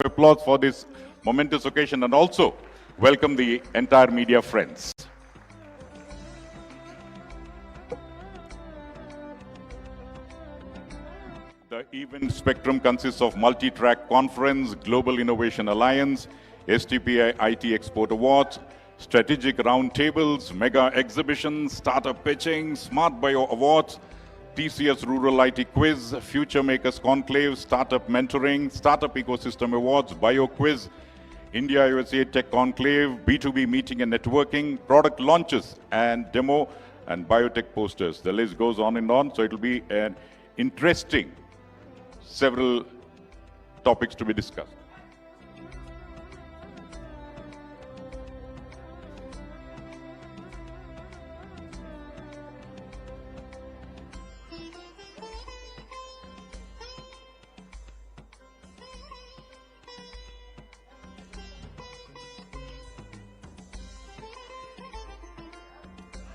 Applause for this momentous occasion and also welcome the entire media friends. The event spectrum consists of multi-track conference, Global Innovation Alliance, STPI IT Export Awards, strategic roundtables, mega exhibitions, startup pitching, Smart Bio Awards, TCS Rural IT Quiz, Future Makers Conclave, Startup Mentoring, Startup Ecosystem Awards, Bio Quiz, India USA Tech Conclave, B2B Meeting and Networking, product launches and demo, and biotech posters. The list goes on and on, so it will be an interesting several topics to be discussed.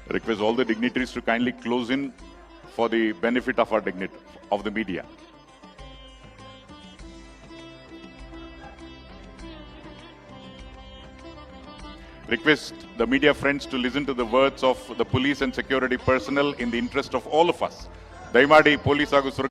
Request all the dignitaries to kindly close in for the benefit of our of the media. Request the media friends to listen to the words of the police and security personnel in the interest of all of us. Daimadi police ಹಾಗೂ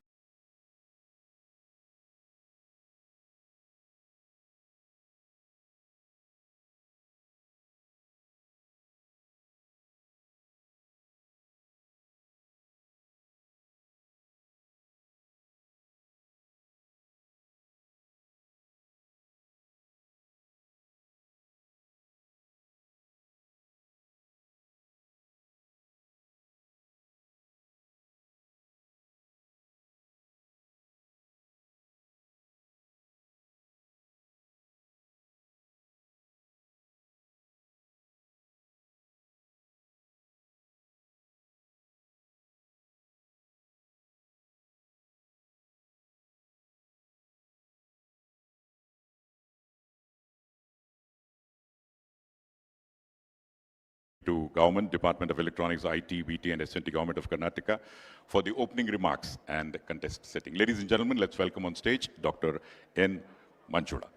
to Government, Department of Electronics, IT, BT, and SNT Government of Karnataka for the opening remarks and contest setting. Ladies and gentlemen, let's welcome on stage Dr. N. Manjuda.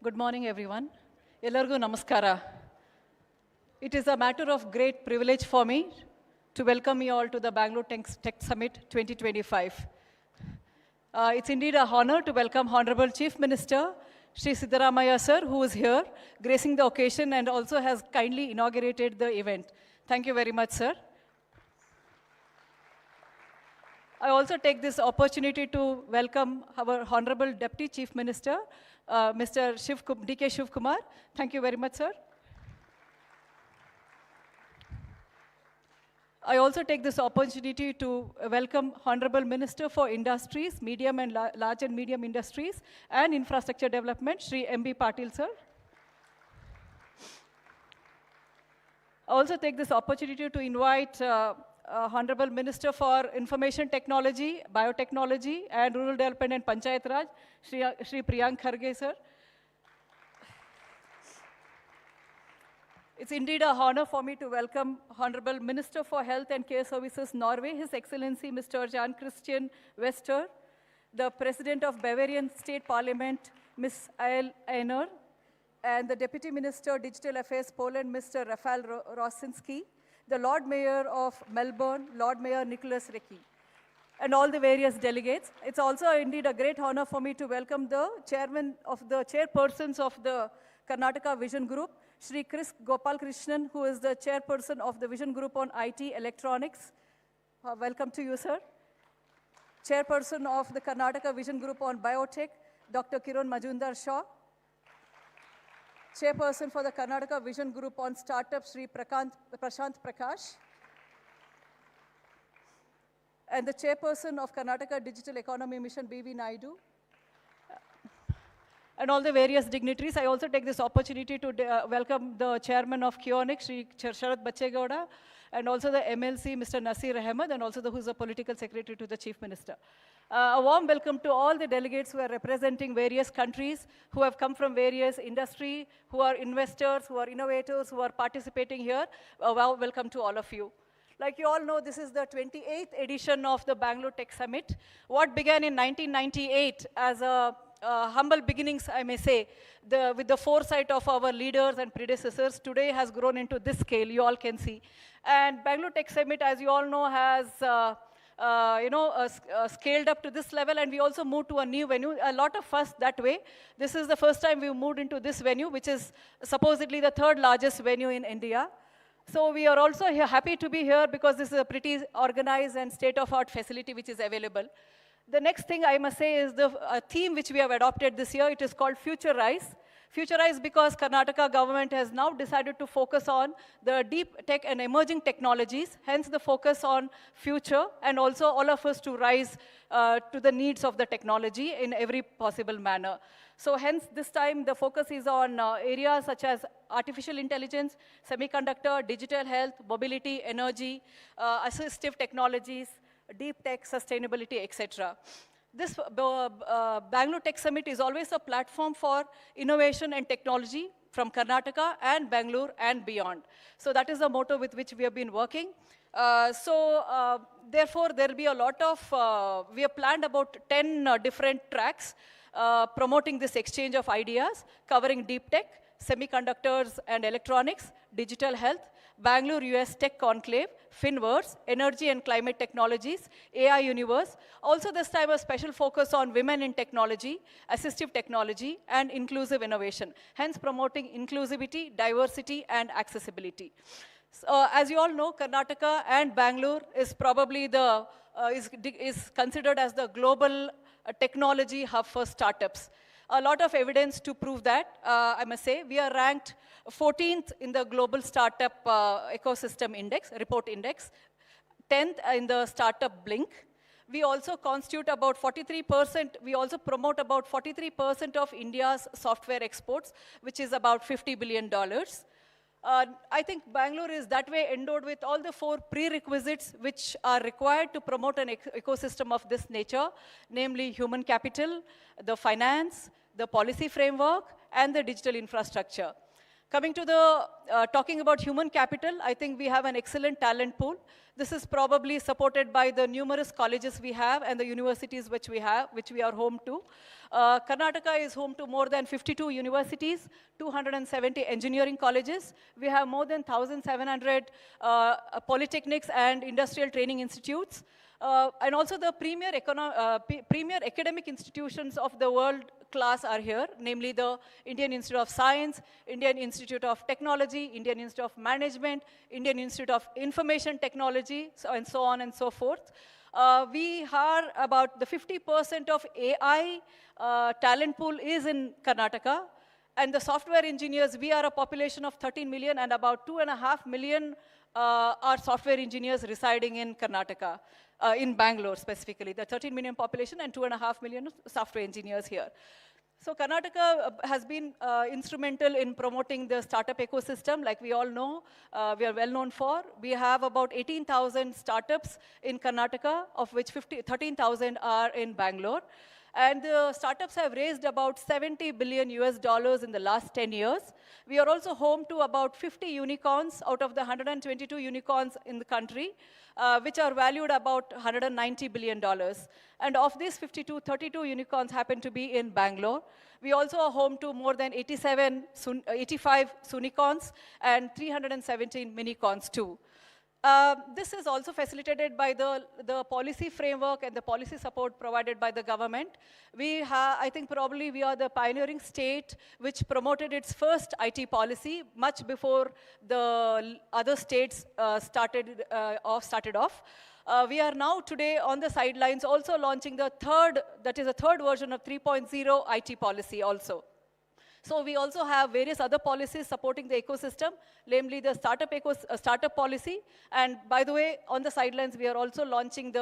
Good morning, everyone. Ellargu namaskara. It is a matter of great privilege for me to welcome you all to the Bangalore Tech Summit 2025. It's indeed an honor to welcome Honorable Chief Minister Shri Siddaramaiah sir, who is here, gracing the occasion and also has kindly inaugurated the event. Thank you very much, sir. I also take this opportunity to welcome our Honorable Deputy Chief Minister, Mr. dkshivakumar. Thank you very much, sir. I also take this opportunity to welcome Honorable Minister for Industries, Medium and Large and Medium Industries and Infrastructure Development, Shri M.B. Patil, sir. I also take this opportunity to invite Honorable Minister for Information Technology, Biotechnology and Rural Development and Panchayat Raj, Shri Priyank Kharge, sir. It's indeed an honor for me to welcome Honorable Minister for Health and Care Services, Norway, His Excellency Mr. Jan Christian Wester, the President of Bavarian State Parliament, Ms. Ael Einer, and the Deputy Minister, Digital Affairs, Poland, Mr. Rafal Rosinski, the Lord Mayor of Melbourne, Lord Mayor Nicholas Recchi, and all the various delegates. It's also indeed a great honor for me to welcome the chairpersons of the Karnataka Vision Group, Shri Chris Gopal Krishnan, who is the chairperson of the Vision Group on IT Electronics. Welcome to you, sir. Chairperson of the Karnataka Vision Group on Biotech, Dr. Kiran Majumdar Shaw. Chairperson for the Karnataka Vision Group on Startup, Shri Prashant Prakash. And the chairperson of Karnataka Digital Economy Mission, B.V. Naidu. and all the various dignitaries. I also take this opportunity to welcome the chairman of Kionic, Shri Sharat Bachegowda, and also the MLC, Mr. Nasir Ahmed, and also who's the political secretary to the Chief Minister. A warm welcome to all the delegates who are representing various countries, who have come from various industry, who are investors, who are innovators, who are participating here. Welcome to all of you. Like you all know, this is the 28th edition of the Bangalore Tech Summit. What began in 1998 as a humble beginnings, I may say, with the foresight of our leaders and predecessors, today has grown into this scale, you all can see. And Bangalore Tech Summit, as you all know, has scaled up to this level, and we also moved to a new venue. A lot of us that way. This is the first time we moved into this venue, which is supposedly the third largest venue in India. So we are also happy to be here because this is a pretty organized and state-of-art facility which is available. The next thing I must say is the theme which we have adopted this year. It is called Future Rise. Future Rise because Karnataka government has now decided to focus on the deep tech and emerging technologies, hence the focus on future, and also all of us to rise to the needs of the technology in every possible manner. So hence this time the focus is on areas such as artificial intelligence, semiconductor, digital health, mobility, energy, assistive technologies, deep tech, sustainability, etc. This Bangalore Tech Summit is always a platform for innovation and technology from Karnataka and Bangalore and beyond. So that is the motto with which we have been working. Therefore, there will be a lot of, we have planned about 10 different tracks promoting this exchange of ideas, covering deep tech, semiconductors and electronics, digital health, Bangalore US Tech Conclave, Finverse, Energy and Climate Technologies, AI Universe. Also this time a special focus on women in technology, assistive technology, and inclusive innovation, hence promoting inclusivity, diversity, and accessibility. So, as you all know, Karnataka and Bangalore is probably the, is considered as the global technology hub for startups. A lot of evidence to prove that, I must say. We are ranked 14th in the Global Startup Ecosystem Index, Report Index, 10th in the Startup Blink. We also constitute about 43%, we also promote about 43% of India's software exports, which is about $50 billion. I think Bangalore is that way endowed with all the 4 prerequisites which are required to promote an ecosystem of this nature, namely human capital, the finance, the policy framework, and the digital infrastructure. Coming to the, talking about human capital, I think we have an excellent talent pool. This is probably supported by the numerous colleges we have and the universities which we have, which we are home to. Karnataka is home to more than 52 universities, 270 engineering colleges. We have more than 1,700 polytechnics and industrial training institutes. And also the premier academic institutions of the world class are here, namely the Indian Institute of Science, Indian Institute of Technology, Indian Institute of Management, Indian Institute of Information Technology, and so on and so forth. We are about the 50% of AI talent pool is in Karnataka. And the software engineers, we are a population of 13 million and about 2.5 million are software engineers residing in Karnataka, in Bangalore specifically. The 13 million population and 2.5 million software engineers here. So Karnataka has been instrumental in promoting the startup ecosystem, like we all know, we are well known for. We have about 18,000 startups in Karnataka, of which 13,000 are in Bangalore. And the startups have raised about $70 billion in the last 10 years. We are also home to about 50 unicorns out of the 122 unicorns in the country, which are valued about $190 billion. And of these 32 unicorns happen to be in Bangalore. We also are home to more than 85 Sunicorns and 317 Minicons too. This is also facilitated by the policy framework and the policy support provided by the government. I think probably we are the pioneering state which promoted its first IT policy much before the other states started off. We are now today on the sidelines also launching the third version of 3.0 IT policy also. So we also have various other policies supporting the ecosystem, namely the startup policy. And by the way, on the sidelines, we are also launching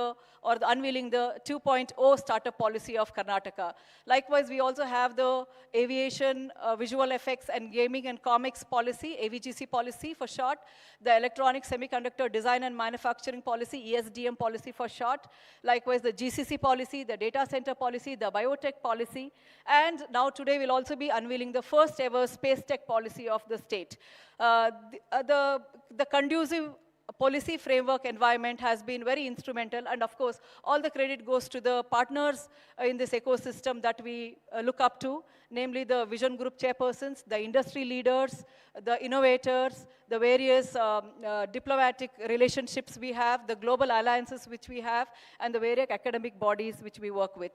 unveiling the 2.0 startup policy of Karnataka. Likewise, we also have the aviation, visual effects and gaming and comics policy, AVGC policy for short, the electronic semiconductor design and manufacturing policy, ESDM policy for short. Likewise, the GCC policy, the data center policy, the biotech policy, and now today we'll also be unveiling the first ever space tech policy of the state. The conducive policy framework environment has been very instrumental, and of course, all the credit goes to the partners in this ecosystem that we look up to, namely the Vision Group chairpersons, the industry leaders, the innovators, the various diplomatic relationships we have, the global alliances which we have, and the various academic bodies which we work with.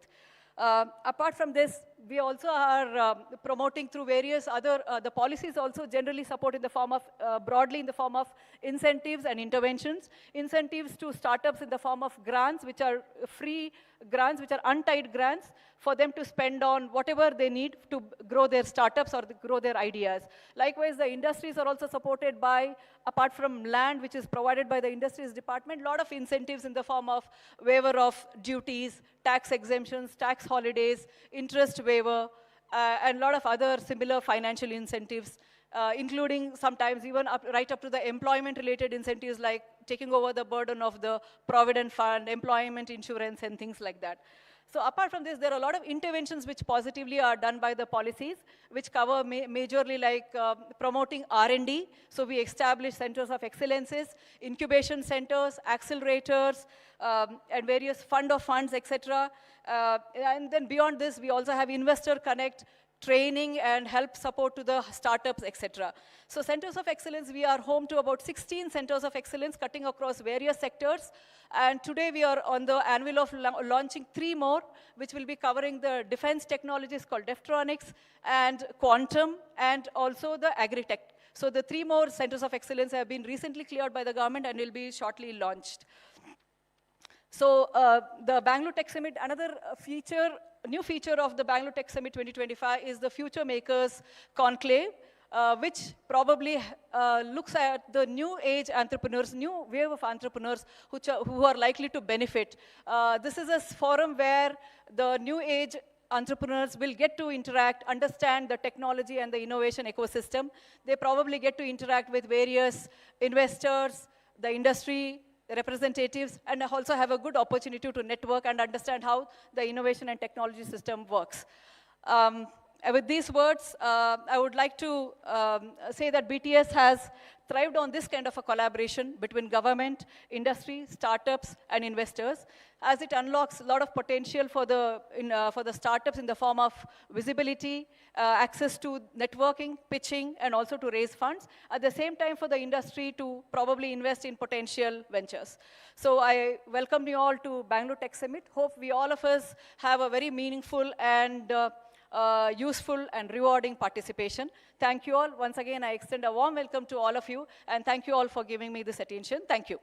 Apart from this, we also are promoting through various other, the policies also generally support in the form of, broadly in the form of incentives and interventions. Incentives to startups in the form of grants, which are free grants, which are untied grants, for them to spend on whatever they need to grow their startups or grow their ideas. Likewise, the industries are also supported by, apart from land, which is provided by the industries department, a lot of incentives in the form of waiver of duties, tax exemptions, tax holidays, interest waiver, and a lot of other similar financial incentives, including sometimes even right up to the employment-related incentives like taking over the burden of the provident fund, employment insurance, and things like that. So apart from this, there are a lot of interventions which positively are done by the policies, which cover majorly like promoting R&D. So we establish centers of excellences, incubation centers, accelerators, and various fund of funds, etc. And then beyond this, we also have Investor Connect, training and help support to the startups, etc. So centers of excellence, we are home to about 16 centers of excellence cutting across various sectors. And today we are on the anvil of launching 3 more, which will be covering the defense technologies called Deftronics and quantum, and also the agri-tech. So the 3 more centers of excellence have been recently cleared by the government and will be shortly launched. So the Bangalore Tech Summit, another new feature of the Bangalore Tech Summit 2025 is the Future Makers Conclave, which probably looks at the new age entrepreneurs, new wave of entrepreneurs who are likely to benefit. This is a forum where the new age entrepreneurs will get to interact, understand the technology and the innovation ecosystem. They probably get to interact with various investors, the industry, representatives, and also have a good opportunity to network and understand how the innovation and technology system works. With these words, I would like to say that BTS has thrived on this kind of a collaboration between government, industry, startups, and investors, as it unlocks a lot of potential for the startups in the form of visibility, access to networking, pitching, and also to raise funds. At the same time, for the industry to probably invest in potential ventures. So I welcome you all to Bangalore Tech Summit. Hope we all of us have a very meaningful and useful and rewarding participation. Thank you all. Once again, I extend a warm welcome to all of you, and thank you all for giving me this attention. Thank you.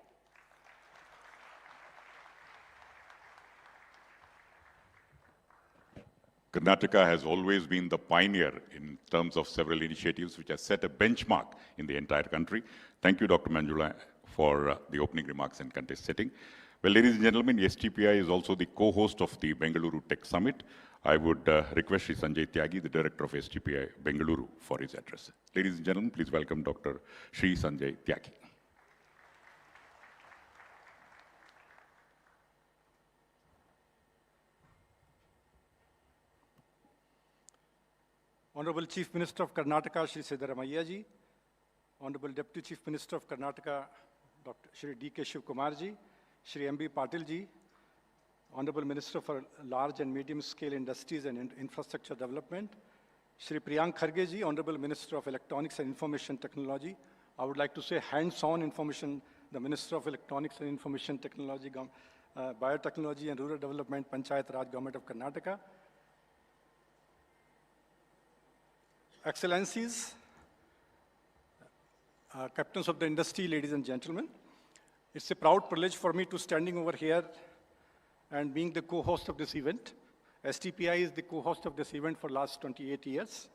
Karnataka has always been the pioneer in terms of several initiatives which have set a benchmark in the entire country. Thank you, Dr. Manjula, for the opening remarks and contest setting. Well, ladies and gentlemen, STPI is also the co-host of the Bengaluru Tech Summit. I would request Shri Sanjay Tyagi, the director of STPI Bengaluru, for his address. Ladies and gentlemen, please welcome Dr. Shri Sanjay Tyagi. Honorable Chief Minister of Karnataka, Shri Siddaramaiah ji, Honorable Deputy Chief Minister of Karnataka, Dr. Shri dkshivakumar ji, Shri M.B. Patil ji, Honorable Minister for Large and Medium Scale Industries and Infrastructure Development, Shri Priyank Kharge ji, Honorable Minister of Electronics and Information Technology. I would like to say hands-on information, the Minister of Electronics and Information Technology, Biotechnology and Rural Development, Panchayat Raj Government of Karnataka. Excellencies, captains of the industry, ladies and gentlemen, it's a proud privilege for me to standing over here and being the co-host of this event. STPI is the co-host of this event for last 28 years.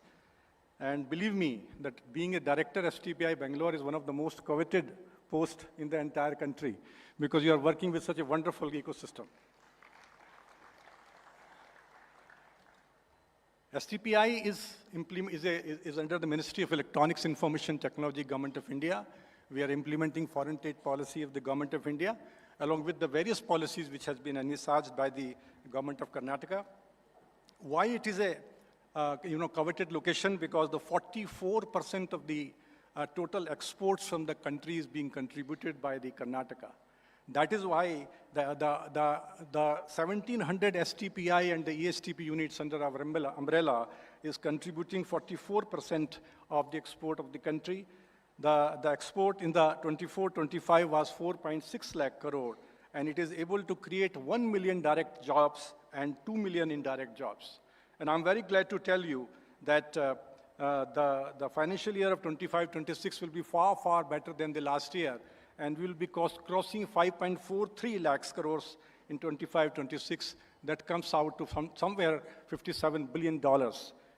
And believe me, that being a director STPI Bangalore is one of the most coveted posts in the entire country because you are working with such a wonderful ecosystem. STPI is under the Ministry of Electronics Information Technology, Government of India. We are implementing foreign trade policy of the Government of India, along with the various policies which has been envisaged by the Government of Karnataka. Why it is a coveted location? Because the 44% of the total exports from the country is being contributed by the Karnataka. That is why the 1700 STPI and the ESTP units under our umbrella is contributing 44% of the export of the country. The export in the 24-25 was 4.6 lakh crore, and it is able to create 1 million direct jobs and 2 million indirect jobs. And I'm very glad to tell you that the financial year of 25-26 will be far, far better than the last year, and we will be crossing 5.43 lakhs crores in 25-26. That comes out to somewhere $57 billion,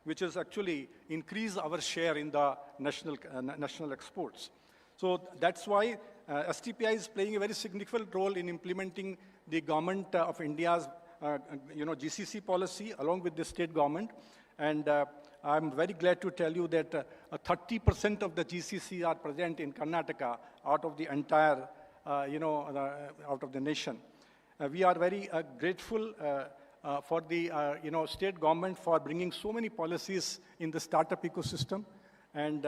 which is actually increase our share in the national exports. So that's why STPI is playing a very significant role in implementing the Government of India's GCC policy along with the state government. And I'm very glad to tell you that 30% of the GCC are present in Karnataka out of the entire, out of the nation. We are very grateful for the state government for bringing so many policies in the startup ecosystem. And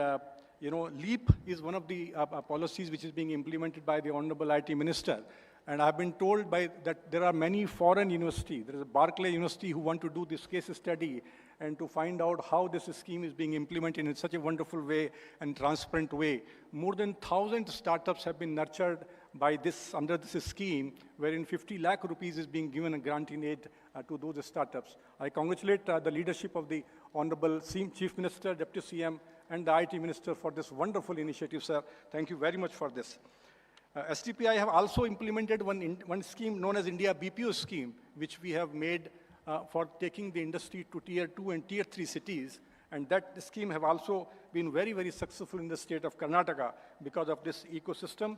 LEAP is one of the policies which is being implemented by the Honorable IT Minister. And I've been told that there are many foreign universities. There is a Berkeley University who want to do this case study and to find out how this scheme is being implemented in such a wonderful way and transparent way. More than 1,000 startups have been nurtured by under this scheme, wherein 50 lakh rupees is being given a grant in aid to those startups. I congratulate the leadership of the Honorable Chief Minister, Deputy CM, and the IT Minister for this wonderful initiative, sir. Thank you very much for this. STPI have also implemented one scheme known as India BPO scheme, which we have made for taking the industry to tier 2 and tier 3 cities. And that scheme have also been very, very successful in the state of Karnataka because of this ecosystem.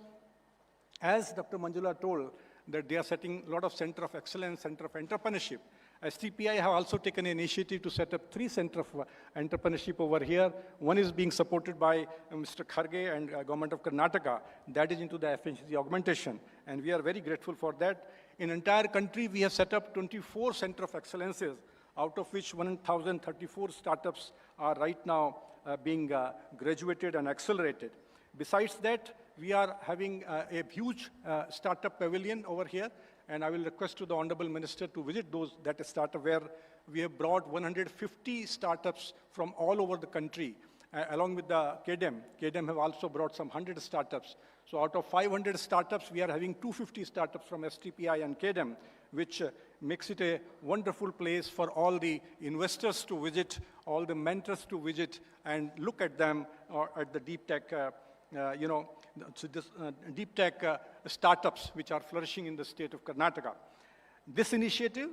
As Dr. Manjula told, that they are setting a lot of center of excellence, center of entrepreneurship. STPI have also taken an initiative to set up 3 centers of entrepreneurship over here. One is being supported by Mr. Kharge and Government of Karnataka. That is into the efficiency augmentation. And we are very grateful for that. In entire country, we have set up 24 centers of excellences, out of which 1,034 startups are right now being graduated and accelerated. Besides that, we are having a huge startup pavilion over here. And I will request to the Honorable Minister to visit that startup where we have brought 150 startups from all over the country, along with the KDM. KDM have also brought some 100 startups. So out of 500 startups, we are having 250 startups from STPI and KDM, which makes it a wonderful place for all the investors to visit, all the mentors to visit, and look at them at the deep tech, deep tech startups which are flourishing in the state of Karnataka. This initiative,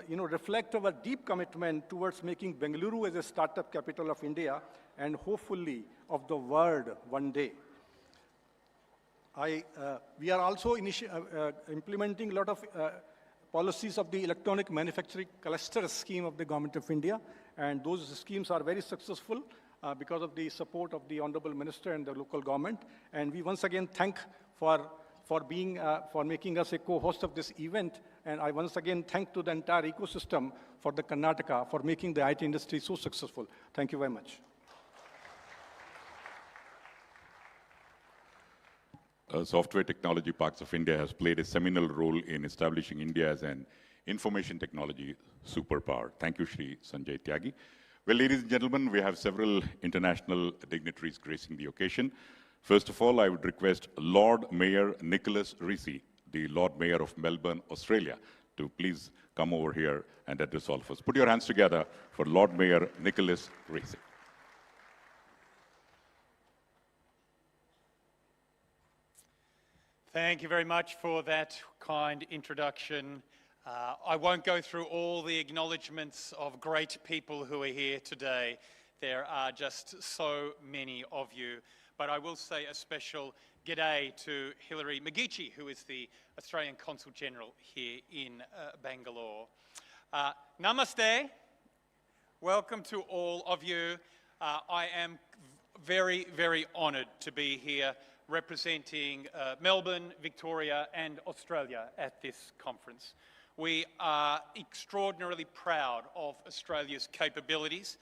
reflects our deep commitment towards making Bengaluru as a startup capital of India and hopefully of the world one day. We are also implementing a lot of policies of the electronic manufacturing cluster scheme of the Government of India, and those schemes are very successful because of the support of the Honorable Minister and the local government. And we once again thank for making us a co-host of this event. And I once again thank to the entire ecosystem for the Karnataka for making the IT industry so successful. Thank you very much. Software Technology Parks of India has played a seminal role in establishing India as an information technology superpower. Thank you, Shri Sanjay Tyagi. Well, ladies and gentlemen, we have several international dignitaries gracing the occasion. First of all, I would request Lord Mayor Nicholas Risi, the Lord Mayor of Melbourne, Australia, to please come over here and address all of us. Put your hands together for Lord Mayor Nicholas Risi. Thank you very much for that kind introduction. I won't go through all the acknowledgements of great people who are here today. There are just so many of you. But I will say a special g'day to Hilary McGeechee, who is the Australian Consul General here in Bangalore. Namaste. Welcome to all of you. I am very, very honoured to be here representing Melbourne, Victoria and Australia at this conference. We are extraordinarily proud of Australia's capabilities,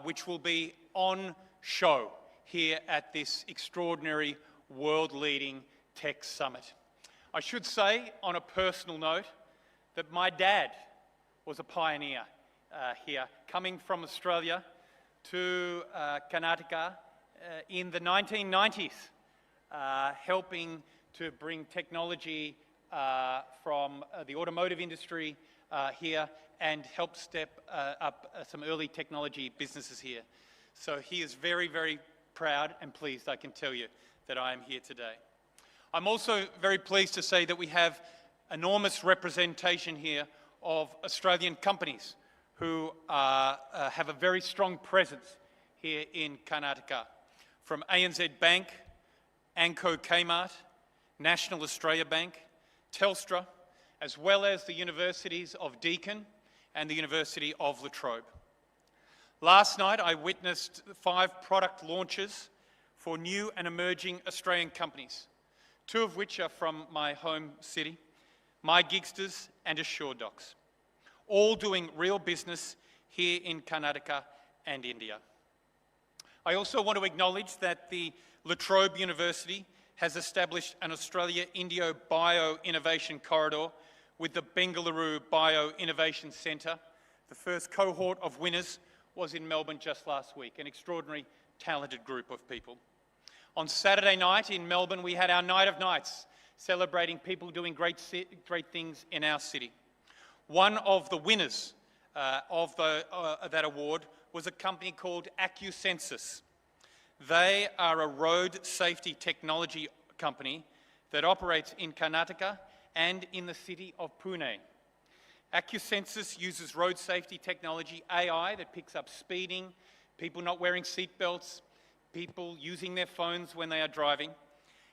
which will be on show here at this extraordinary world-leading tech summit. I should say, on a personal note, that my dad was a pioneer here, coming from Australia to Karnataka in the 1990s, helping to bring technology from the automotive industry here and help step up some early technology businesses here. So he is very, very proud and pleased, I can tell you, that I am here today. I'm also very pleased to say that we have enormous representation here of Australian companies who have a very strong presence here in Karnataka. From ANZ Bank, Anko Kmart, National Australia Bank, Telstra, as well as the universities of Deakin and the University of La Trobe. Last night I witnessed 5 product launches for new and emerging Australian companies, 2 of which are from my home city, My Gigsters and Assured Docs, all doing real business here in Karnataka and India. I also want to acknowledge that the La Trobe University has established an Australia-India Bio-Innovation Corridor with the Bengaluru Bio-Innovation Centre. The first cohort of winners was in Melbourne just last week, an extraordinary, talented group of people. On Saturday night in Melbourne, we had our Night of Nights, celebrating people doing great things in our city. One of the winners of that award was a company called AccuSensus. They are a road safety technology company that operates in Karnataka and in the city of Pune. AccuSensus uses road safety technology, AI, that picks up speeding, people not wearing seatbelts, people using their phones when they are driving.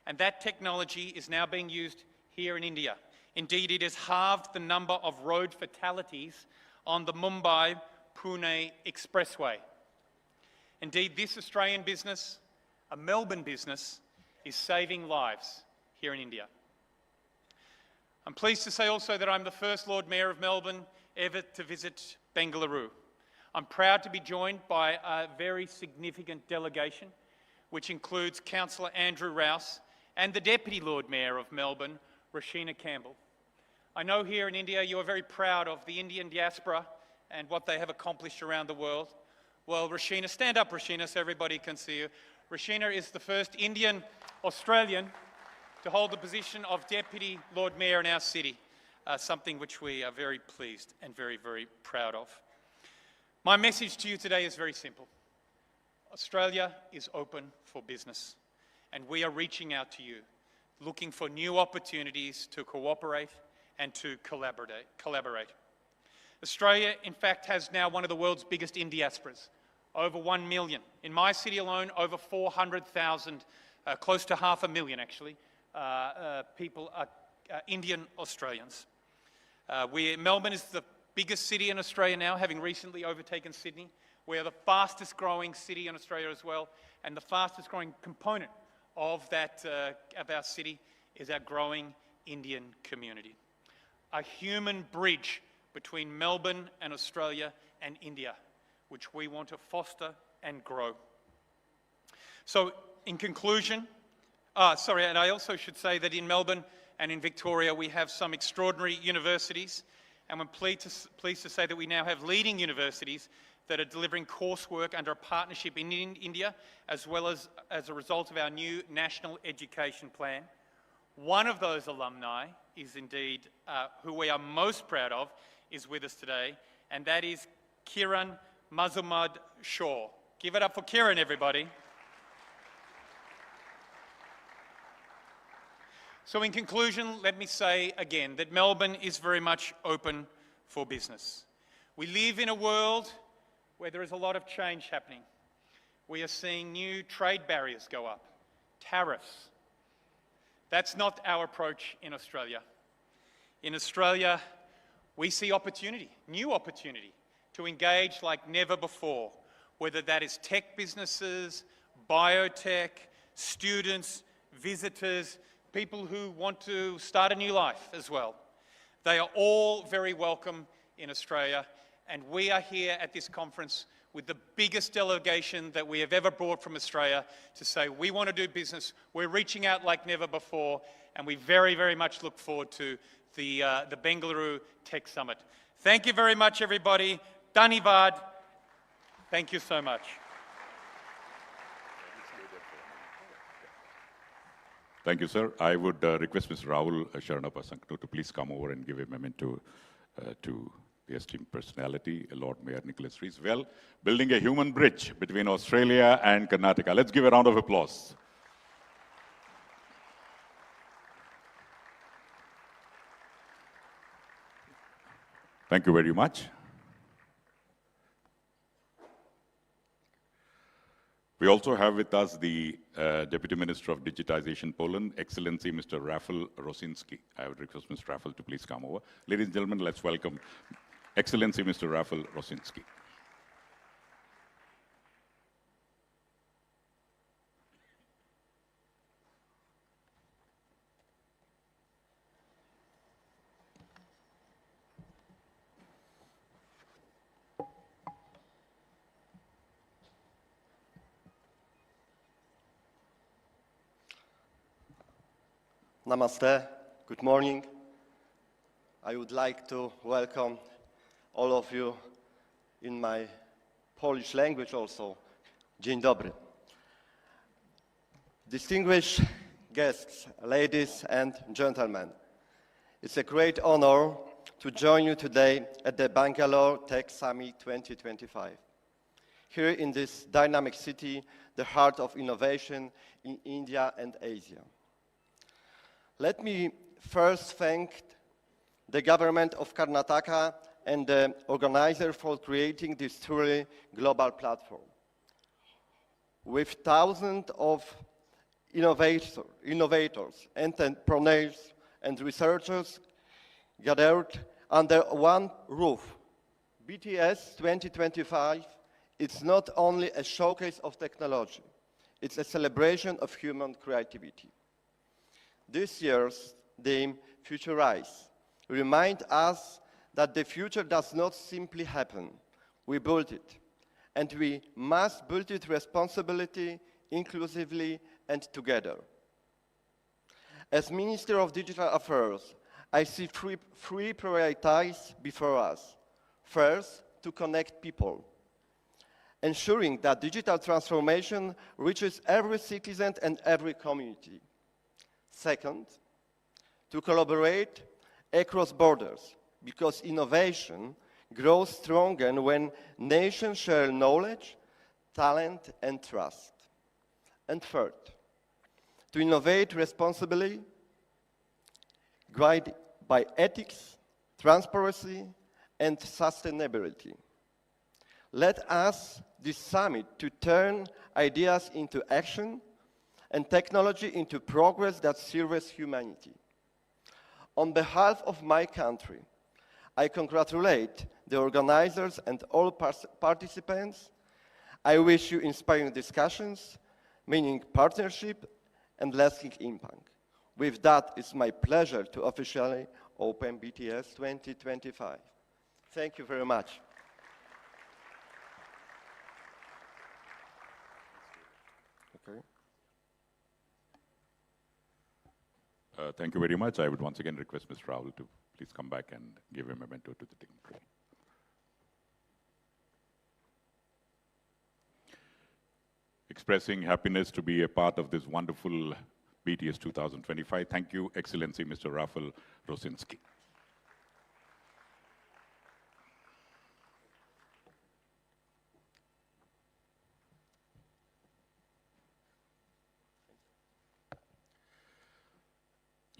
And that technology is now being used here in India. Indeed, it has halved the number of road fatalities on the Mumbai-Pune Expressway. Indeed, this Australian business, a Melbourne business, is saving lives here in India. I'm pleased to say also that I'm the first Lord Mayor of Melbourne ever to visit Bengaluru. I'm proud to be joined by a very significant delegation, which includes Councillor Andrew Rouse and the Deputy Lord Mayor of Melbourne, Rashina Campbell. I know here in India you are very proud of the Indian diaspora and what they have accomplished around the world. Well, Rashina, stand up, Rashina, so everybody can see you. Rashina is the first Indian Australian to hold the position of Deputy Lord Mayor in our city, something which we are very pleased and very, very proud of. My message to you today is very simple. Australia is open for business, and we are reaching out to you, looking for new opportunities to cooperate and to collaborate. Australia, in fact, has now one of the world's biggest Indiasporas, over 1 million. In my city alone, over 400,000, close to 500,000 actually, people are Indian Australians. Melbourne is the biggest city in Australia now, having recently overtaken Sydney. We are the fastest growing city in Australia as well, and the fastest growing component of our city is our growing Indian community. A human bridge between Melbourne and Australia and India, which we want to foster and grow. So in conclusion, and I also should say that in Melbourne and in Victoria we have some extraordinary universities, and I'm pleased to say that we now have leading universities that are delivering coursework under a partnership in India, as well as a result of our new National Education Plan. One of those alumni is indeed, who we are most proud of, is with us today, and that is Kiran Mazumdar Shaw. Give it up for Kiran, everybody. So in conclusion, let me say again that Melbourne is very much open for business. We live in a world where there is a lot of change happening. We are seeing new trade barriers go up, tariffs. That's not our approach in Australia. In Australia, we see opportunity, new opportunity, to engage like never before, whether that is tech businesses, biotech, students, visitors, people who want to start a new life as well. They are all very welcome in Australia, and we are here at this conference with the biggest delegation that we have ever brought from Australia to say we want to do business. We're reaching out like never before, and we very, very much look forward to the Bengaluru Tech Summit. Thank you very much, everybody. Dhanyavad. Thank you so much. Thank you, sir. I would request Mr. Rahul Sharanapasankno to please come over and give a memento to the esteemed personality, Lord Mayor Nicholas Rees. Well, building a human bridge between Australia and Karnataka. Let's give a round of applause. Thank you very much. We also have with us the Deputy Minister of Digitization Poland, Excellency Mr. Rafał Rosinski. I would request Mr. Rafał to please come over. Ladies and gentlemen, let's welcome Excellency Mr. Rafał Rosinski. Namaste, good morning. I would like to welcome all of you in my Polish language also. Dzień dobry. Distinguished guests, ladies and gentlemen, it's a great honor to join you today at the Bangalore Tech Summit 2025. Here in this dynamic city, the heart of innovation in India and Asia. Let me first thank the government of Karnataka and the organizer for creating this truly global platform. With thousands of innovators, entrepreneurs, and researchers gathered under one roof, BTS 2025 is not only a showcase of technology, it's a celebration of human creativity. This year's theme, Futurize, reminds us that the future does not simply happen. We build it. And we must build it responsibly, inclusively, and together. As Minister of Digital Affairs, I see three priorities before us. First, to connect people, ensuring that digital transformation reaches every citizen and every community. Second, to collaborate across borders, because innovation grows stronger when nations share knowledge, talent, and trust. And third, to innovate responsibly, guided by ethics, transparency, and sustainability. Let us this summit to turn ideas into action and technology into progress that serves humanity. On behalf of my country, I congratulate the organizers and all participants. I wish you inspiring discussions, meaning partnership and lasting impact. With that, it's my pleasure to officially open BTS 2025. Thank you very much. Okay. Thank you very much. I would once again request Mr. Rahul to please come back and give a memento to the dignitary. Expressing happiness to be a part of this wonderful BTS 2025. Thank you, Excellency Mr. Rafał Rosinski.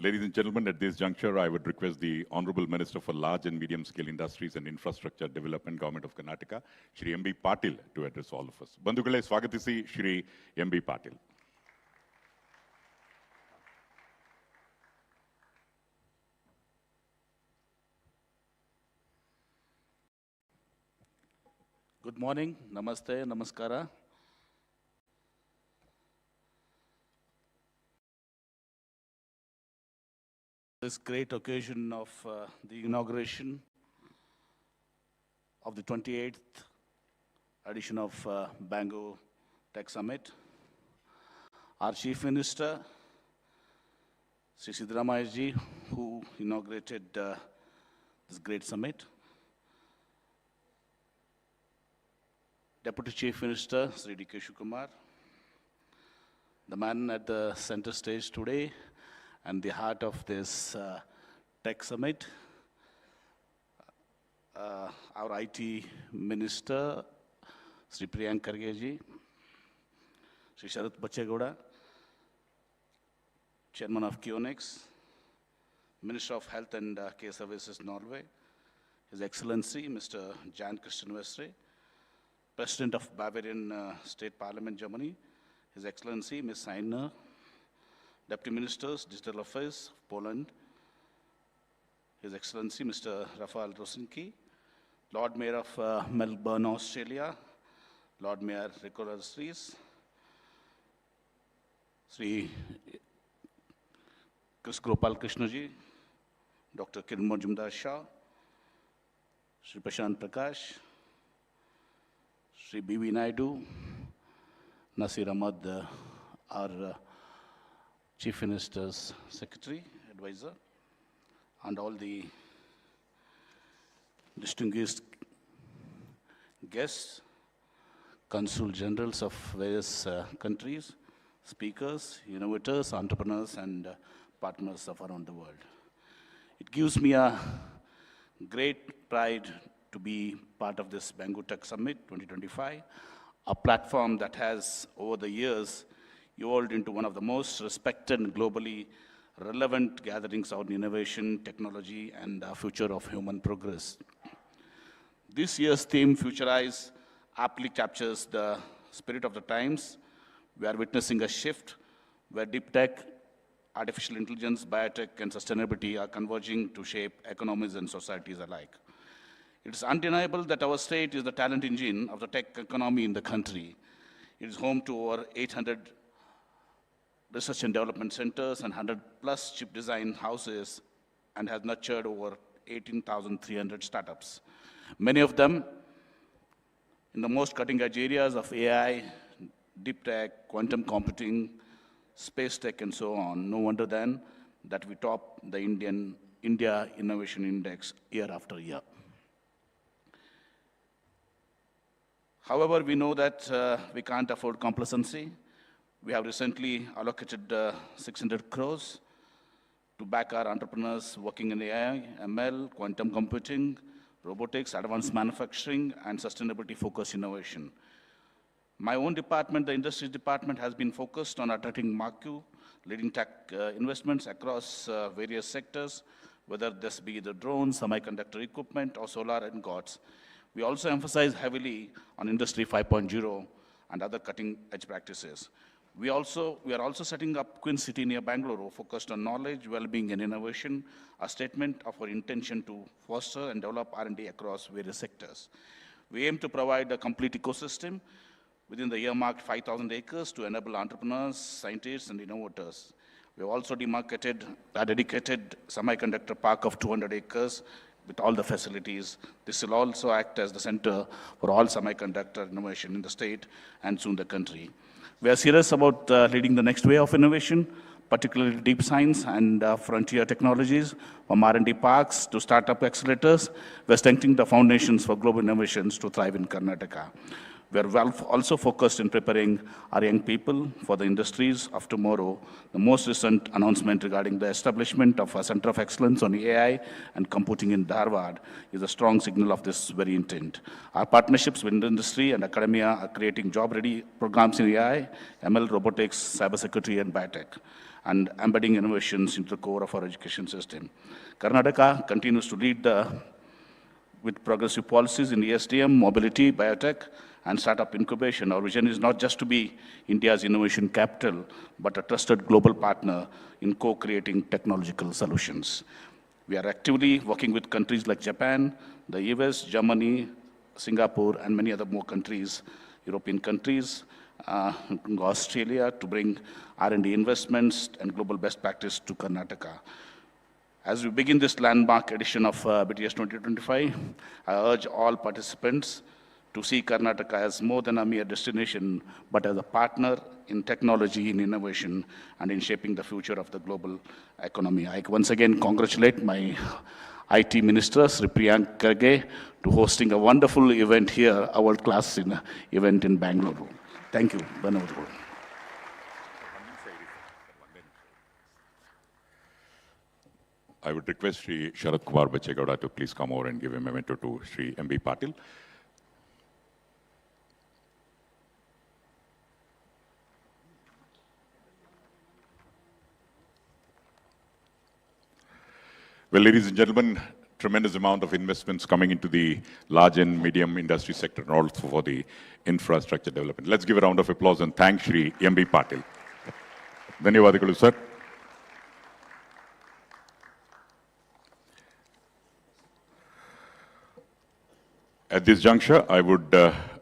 Ladies and gentlemen, at this juncture, I would request the Honorable Minister for Large and Medium Scale Industries and Infrastructure Development, Government of Karnataka, Shri M.B. Patil, to address all of us. Bandhugale Swagatisi, Shri M.B. Patil. Good morning, namaste, namaskara. This great occasion of the inauguration of the 28th edition of Bangalore Tech Summit. Our Chief Minister, Sri Siddaramaiah ji, who inaugurated this great summit. Deputy Chief Minister, Sri dkshivakumar, the man at the center stage today and the heart of this tech summit, our IT Minister, Sri Priyank Kharge ji, Sri Sharath Bachegowda, Chairman of Kionex, Minister of Health and Care Services Norway, His Excellency Mr. Jan Christian Vestre, President of Bavarian State Parliament, Germany, His Excellency Ms. Sainer, Deputy Ministers, Digital Affairs, Poland, His Excellency Mr. Rafael Rosinski, Lord Mayor of Melbourne, Australia, Lord Mayor Rico Rastries, Sri Chris Gopal Krishnaji, Dr. Kiran Majumdar Shah, Sri Prashant Prakash, Sri B.V. Naidu, Nasir Ahmad, our Chief Minister's Secretary, Advisor, and all the distinguished guests, Consul Generals of various countries, speakers, innovators, entrepreneurs, and partners of around the world. It gives me a great pride to be part of this Bangalore Tech Summit 2025, a platform that has, over the years, evolved into one of the most respected and globally relevant gatherings on innovation, technology, and future of human progress. This year's theme, Futurize, aptly captures the spirit of the times. We are witnessing a shift where deep tech, artificial intelligence, biotech, and sustainability are converging to shape economies and societies alike. It's undeniable that our state is the talent engine of the tech economy in the country. It is home to over 800 research and development centers and 100+ chip design houses, and has nurtured over 18,300 startups. Many of them in the most cutting-edge areas of AI, deep tech, quantum computing, space tech, and so on. No wonder then that we top the India Innovation Index year after year. However, we know that we can't afford complacency. We have recently allocated 600 crores to back our entrepreneurs working in AI, ML, quantum computing, robotics, advanced manufacturing, and sustainability-focused innovation. My own department, the Industries Department, has been focused on attracting marquee leading tech investments across various sectors, whether this be the drones, semiconductor equipment, or solar and GOTS. We also emphasize heavily on Industry 5.0 and other cutting-edge practices. We are also setting up Queen City near Bangalore, focused on knowledge, well-being, and innovation, a statement of our intention to foster and develop R&D across various sectors. We aim to provide a complete ecosystem within the earmarked 5,000 acres to enable entrepreneurs, scientists, and innovators. We have also demarcated a dedicated semiconductor park of 200 acres with all the facilities. This will also act as the center for all semiconductor innovation in the state and soon the country. We are serious about leading the next way of innovation, particularly deep science and frontier technologies, from R&D parks to startup accelerators. We are strengthening the foundations for global innovations to thrive in Karnataka. We are also focused in preparing our young people for the industries of tomorrow. The most recent announcement regarding the establishment of a Center of Excellence on AI and Computing in Dharwad is a strong signal of this very intent. Our partnerships with industry and academia are creating job-ready programs in AI, ML, robotics, cybersecurity, and biotech. and embedding innovations into the core of our education system. Karnataka continues to lead with progressive policies in ESDM, mobility, biotech, and startup incubation. Our vision is not just to be India's innovation capital, but a trusted global partner in co-creating technological solutions. We are actively working with countries like Japan, the US, Germany, Singapore, and many other more countries, European countries, Australia, to bring R&D investments and global best practice to Karnataka. As we begin this landmark edition of BTS 2025, I urge all participants to see Karnataka as more than a mere destination, but as a partner in technology, in innovation, and in shaping the future of the global economy. I once again congratulate my IT Minister, Sri Priyank Kharge, to hosting a wonderful event here, a world-class event in Bangalore. Thank you. Dhanavadagalu. I would request Sri Sharat Kumar Bachegowda to please come over and give a memento to Sri M.B. Patil. Well, ladies and gentlemen, tremendous amount of investments coming into the large and medium industry sector and also for the infrastructure development. Let's give a round of applause and thank Sri M.B. Patil. Dhanyavadagalu, sir. At this juncture, I would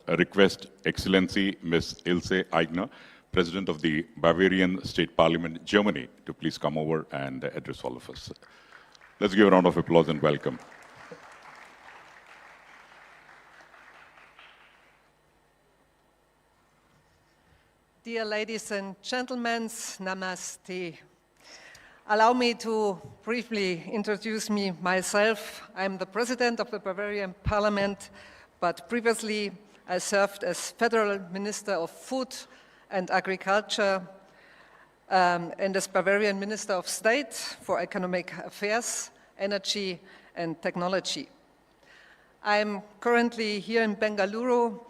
request Excellency Ms. Ilse Aigner, President of the Bavarian State Parliament, Germany, to please come over and address all of us. Let's give a round of applause and welcome. Dear ladies and gentlemen, namaste. Allow me to briefly introduce myself. I'm the President of the Bavarian Parliament, but previously I served as Federal Minister of Food and Agriculture and as Bavarian Minister of State for Economic Affairs, Energy and Technology. I'm currently here in Bengaluru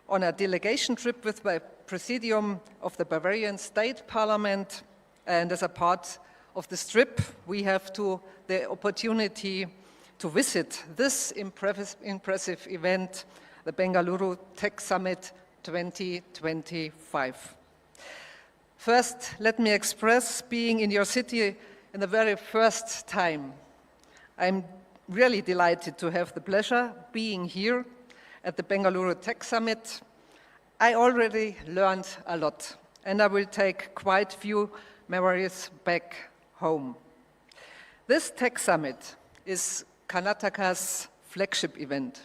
on a delegation trip with the Presidium of the Bavarian State Parliament, and as a part of this trip, we have the opportunity to visit this impressive event, the Bengaluru Tech Summit 2025. First, let me express being in your city in the very first time. I'm really delighted to have the pleasure being here at the Bengaluru Tech Summit. I already learned a lot, and I will take quite a few memories back home. This Tech Summit is Karnataka's flagship event,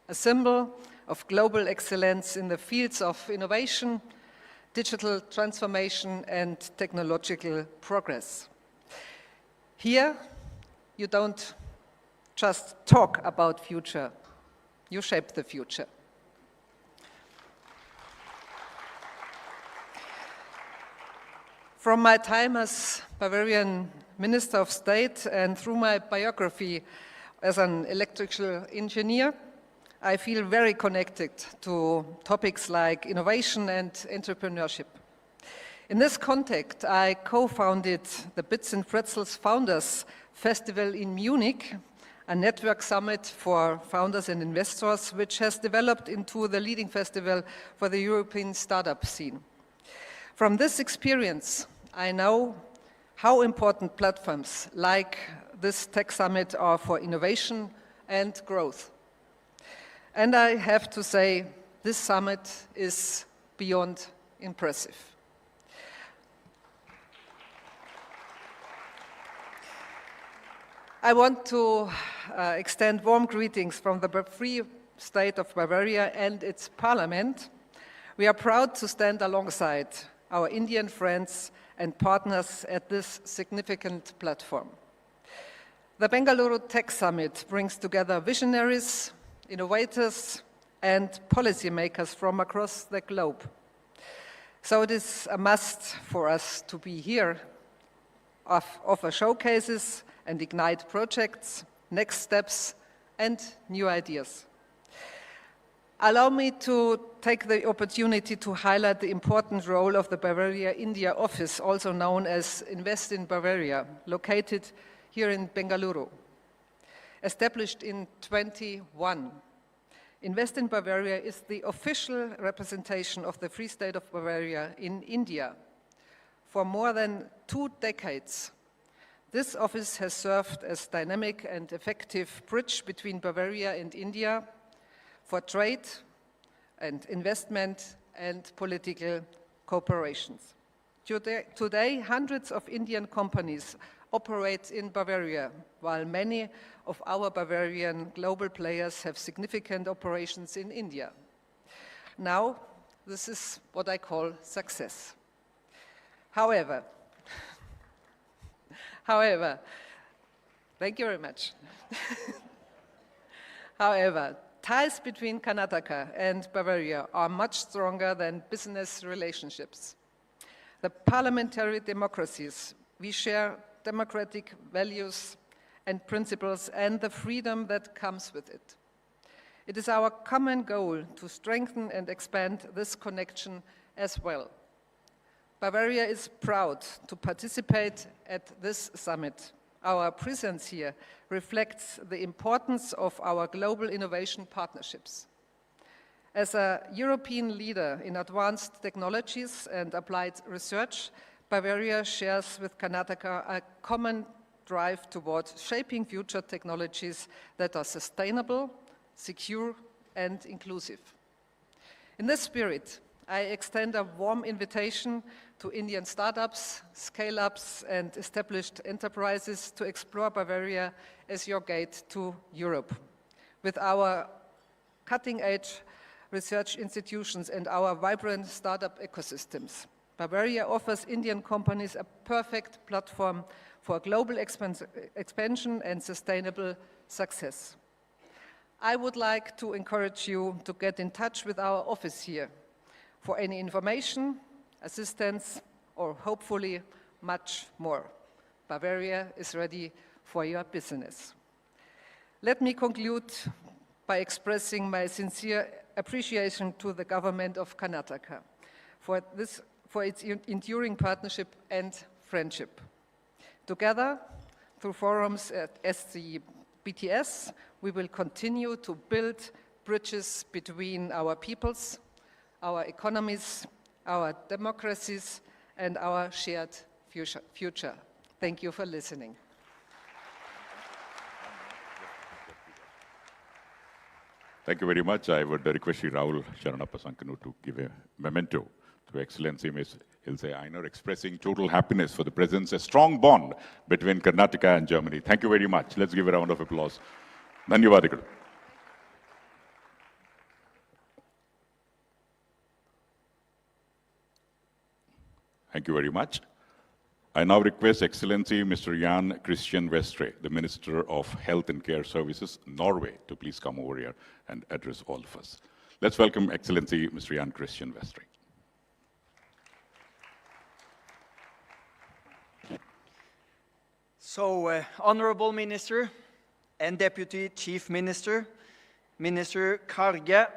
a symbol of global excellence in the fields of innovation, digital transformation, and technological progress. Here, you don't just talk about future, you shape the future. From my time as Bavarian Minister of State and through my biography as an electrical engineer, I feel very connected to topics like innovation and entrepreneurship. In this context, I co-founded the Bits and Pretzels Founders Festival in Munich, a network summit for founders and investors, which has developed into the leading festival for the European startup scene. From this experience, I know how important platforms like this Tech Summit are for innovation and growth. And I have to say, this summit is beyond impressive. I want to extend warm greetings from the Free State of Bavaria and its parliament. We are proud to stand alongside our Indian friends and partners at this significant platform. The Bengaluru Tech Summit brings together visionaries, innovators, and policymakers from across the globe. So it is a must for us to be here, offer showcases and ignite projects, next steps, and new ideas. Allow me to take the opportunity to highlight the important role of the Bavaria India office, also known as Invest in Bavaria, located here in Bengaluru. Established in 2021, Invest in Bavaria is the official representation of the Free State of Bavaria in India. For more than 2 decades, this office has served as dynamic and effective bridge between Bavaria and India for trade and investment and political cooperations. Today, hundreds of Indian companies operate in Bavaria, while many of our Bavarian global players have significant operations in India. Now, this is what I call success. However, thank you very much. However, ties between Karnataka and Bavaria are much stronger than business relationships. The parliamentary democracies, we share democratic values and principles and the freedom that comes with it. It is our common goal to strengthen and expand this connection as well. Bavaria is proud to participate at this summit. Our presence here reflects the importance of our global innovation partnerships. As a European leader in advanced technologies and applied research, Bavaria shares with Karnataka a common drive towards shaping future technologies that are sustainable, secure, and inclusive. In this spirit, I extend a warm invitation to Indian startups, scale-ups, and established enterprises to explore Bavaria as your gate to Europe. With our cutting-edge research institutions and our vibrant startup ecosystems, Bavaria offers Indian companies a perfect platform for global expansion and sustainable success. I would like to encourage you to get in touch with our office here for any information, assistance, or hopefully much more. Bavaria is ready for your business. Let me conclude by expressing my sincere appreciation to the government of Karnataka for its enduring partnership and friendship. Together, through forums as the BTS, we will continue to build bridges between our peoples, our economies, our democracies, and our shared future. Thank you for listening. Thank you very much. I would request Shri Rahul Sharanappa Sankanu to give a memento to Excellency Ms. Ilse Ainer, expressing total happiness for the presence, a strong bond between Karnataka and Germany. Thank you very much. Let's give a round of applause. Dhanyavadikalu. Thank you very much. I now request Excellency Mr. Jan Christian Vestre, the Minister of Health and Care Services, Norway, to please come over here and address all of us. Let's welcome Excellency Mr. Jan Christian Vestre. So, Honorable Minister and Deputy Chief Minister, Minister Karge,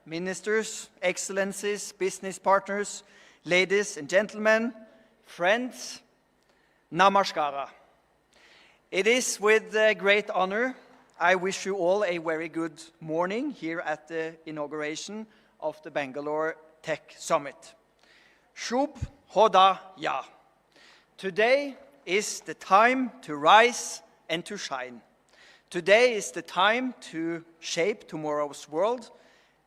Ministers, Excellencies, business partners, ladies and gentlemen, friends, Namaskara. It is with great honor I wish you all a very good morning here at the inauguration of the Bangalore Tech Summit. Shubh Hoda Ya. Today is the time to rise and to shine. Today is the time to shape tomorrow's world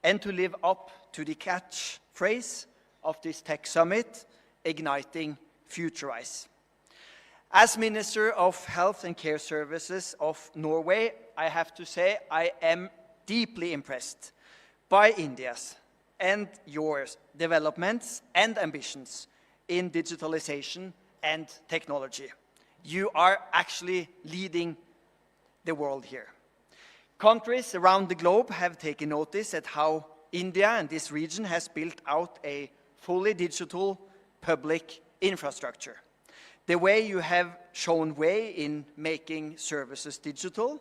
and to live up to the catchphrase of this Tech Summit, igniting Futurize. As Minister of Health and Care Services of Norway, I have to say I am deeply impressed by India's and yours developments and ambitions in digitalization and technology. You are actually leading the world here. Countries around the globe have taken notice at how India and this region has built out a fully digital public infrastructure. The way you have shown way in making services digital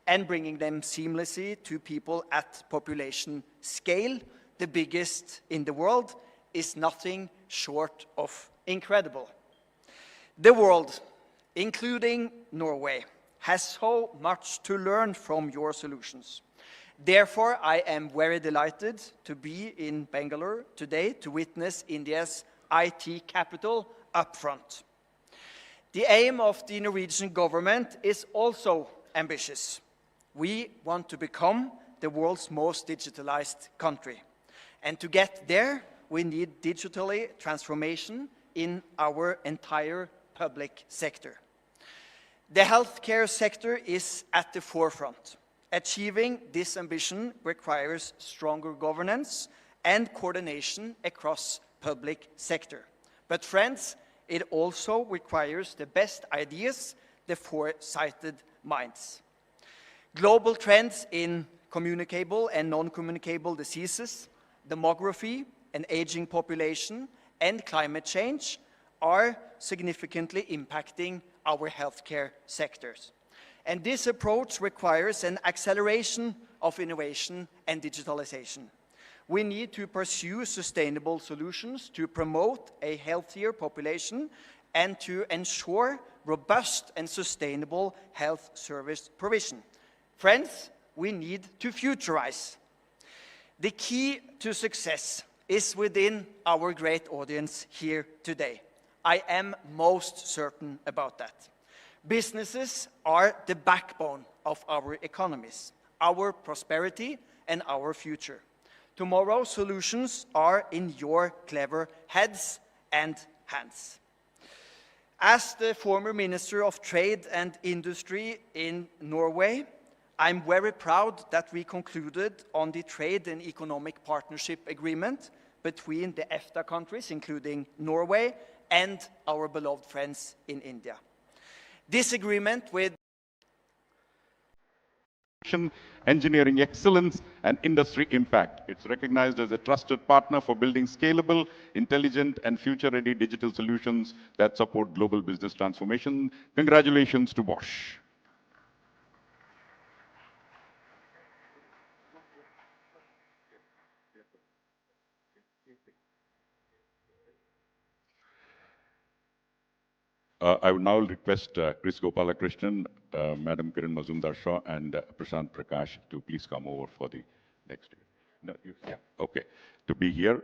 and bringing them seamlessly to people at population scale, the biggest in the world, is nothing short of incredible. The world, including Norway, has so much to learn from your solutions. Therefore, I am very delighted to be in Bangalore today to witness India's IT capital upfront. The aim of the Norwegian government is also ambitious. We want to become the world's most digitalized country. And to get there, we need digitally transformation in our entire public sector. The healthcare sector is at the forefront. Achieving this ambition requires stronger governance and coordination across public sector. But friends, it also requires the best ideas, the foresighted minds. Global trends in communicable and non-communicable diseases, demography, an aging population, and climate change are significantly impacting our healthcare sectors. And this approach requires an acceleration of innovation and digitalization. We need to pursue sustainable solutions to promote a healthier population and to ensure robust and sustainable health service provision. Friends, we need to futurize. The key to success is within our great audience here today. I am most certain about that. Businesses are the backbone of our economies, our prosperity, and our future. Tomorrow's solutions are in your clever heads and hands. As the former Minister of Trade and Industry in Norway, I'm very proud that we concluded on the Trade and Economic Partnership Agreement between the EFTA countries, including Norway, and our beloved friends in India. This agreement with engineering excellence, and industry impact. It's recognized as a trusted partner for building scalable, intelligent, and future-ready digital solutions that support global business transformation. Congratulations to Bosch. I would now request Chris Gopalakrishnan, Madam Kiran Mazumdar-Shaw, and Prashant Prakash to please come over for the next. No, yeah, okay, to be here.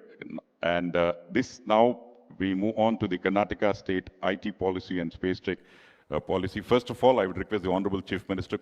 And this now we move on to the Karnataka State IT Policy and Space Tech Policy. First of all, I would request the Honorable Chief Minister